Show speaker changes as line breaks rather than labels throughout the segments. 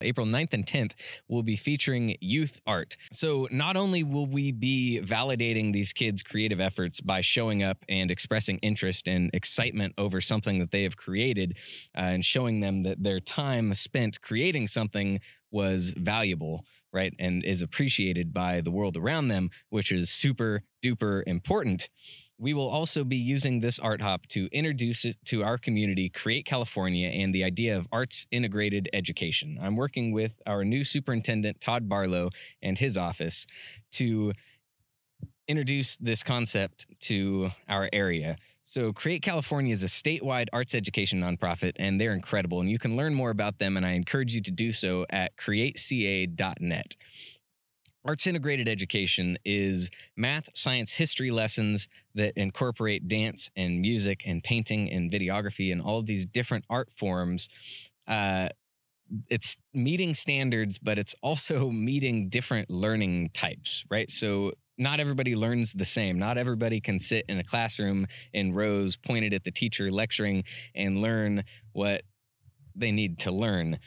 April 9th and 10th, we'll be featuring youth art. So not only will we be validating these kids' creative efforts by showing up and expressing interest and excitement over something that they have created, and showing them that their time spent creating something was valuable, right, and is appreciated by the world around them, which is super duper important. We will also be using this art hop to introduce it to our community, Create California, and the idea of arts integrated education. I'm working with our new superintendent, Todd Barlow, and his office to introduce this concept to our area. So Create California is a statewide arts education nonprofit, and they're incredible. And you can learn more about them, and I encourage you to do so at CreateCa.net. Arts integrated education is math, science, history lessons that incorporate dance and music and painting and videography and all of these different art forms. It's meeting standards, but it's also meeting different learning types, right? So not everybody learns the same. Not everybody can sit in a classroom in rows pointed at the teacher lecturing and learn what they need to learn.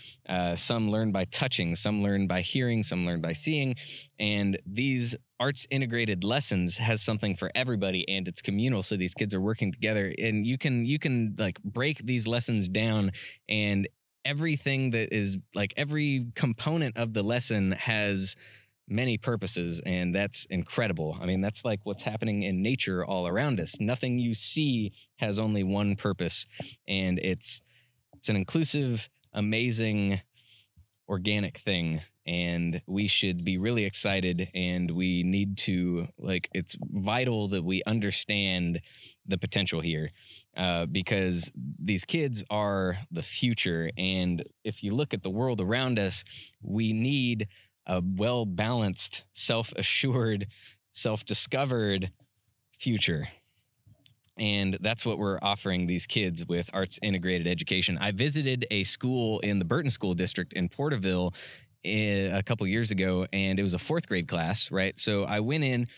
Some learn by touching, some learn by hearing, some learn by seeing. And these arts integrated lessons has something for everybody, and it's communal. So these kids are working together, and you can like break these lessons down, and everything that is like every component of the lesson has many purposes, and that's incredible. I mean, that's like what's happening in nature all around us. Nothing you see has only one purpose, and it's an inclusive, amazing, organic thing, and we should be really excited, and we need to, like, it's vital that we understand the potential here, because these kids are the future, and if you look at the world around us, we need a well-balanced, self-assured, self-discovered future. And that's what we're offering these kids with arts integrated education. I visited a school in the Burton School District in Porterville a couple years ago, and it was a 4th grade class, right? So I went in,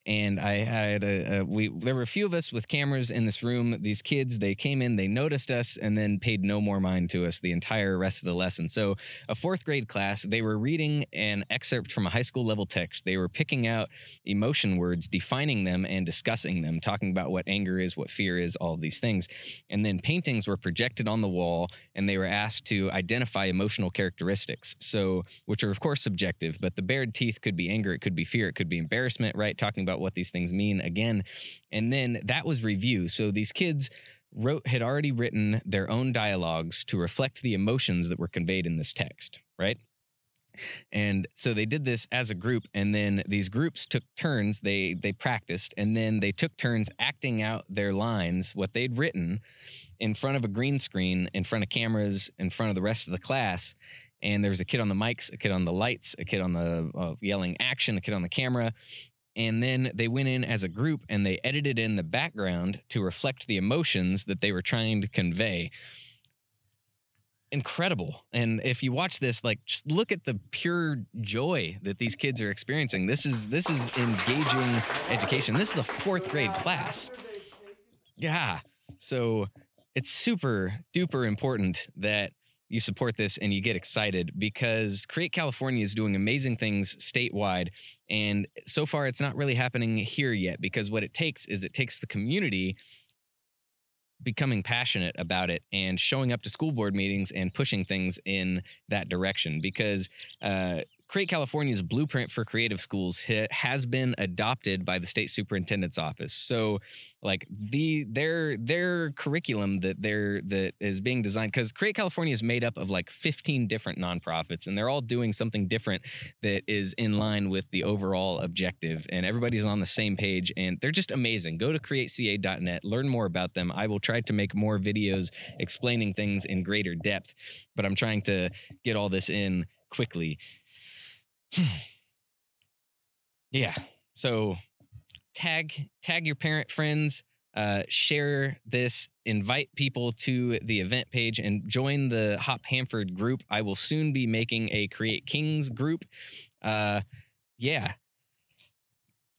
and I had there were a few of us with cameras in this room. These kids, they came in, they noticed us, and then paid no more mind to us the entire rest of the lesson. So a 4th grade class, they were reading an excerpt from a high school level text. They were picking out emotion words, defining them and discussing them, talking about what anger is, what fear is, all of these things. And then paintings were projected on the wall, and they were asked to identify emotional characteristics. So, which are of course subjective, but the bared teeth could be anger, it could be fear, it could be embarrassment, right? Talking about what these things mean again. And then that was review. So these kids had already written their own dialogues to reflect the emotions that were conveyed in this text, right? And so they did this as a group, and then these groups took turns. They practiced, and then they took turns acting out their lines, what they'd written, in front of a green screen, in front of cameras, in front of the rest of the class. And there was a kid on the mics, a kid on the lights, a kid on the yelling action, a kid on the camera. And then they went in as a group, and they edited in the background to reflect the emotions that they were trying to convey. Incredible. And if you watch this, like, just look at the pure joy that these kids are experiencing. This is engaging education. This is a 4th grade class. Yeah. So it's super duper important that you support this and you get excited, because Create California is doing amazing things statewide. And so far, it's not really happening here yet, because what it takes is the community becoming passionate about it and showing up to school board meetings and pushing things in that direction. Because Create California's blueprint for creative schools has been adopted by the state superintendent's office. So, like, their curriculum that is being designed, because Create California is made up of like 15 different nonprofits, and they're all doing something different that is in line with the overall objective, and everybody's on the same page, and they're just amazing. Go to CreateCa.net, learn more about them. I will try to make more videos explaining things in greater depth, but I'm trying to get all this in quickly. Yeah. So tag your parent friends, share this, invite people to the event page, and join the Hop Hanford group. I will soon be making a Create Kings group. Yeah.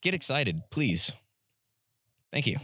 Get excited, please. Thank you.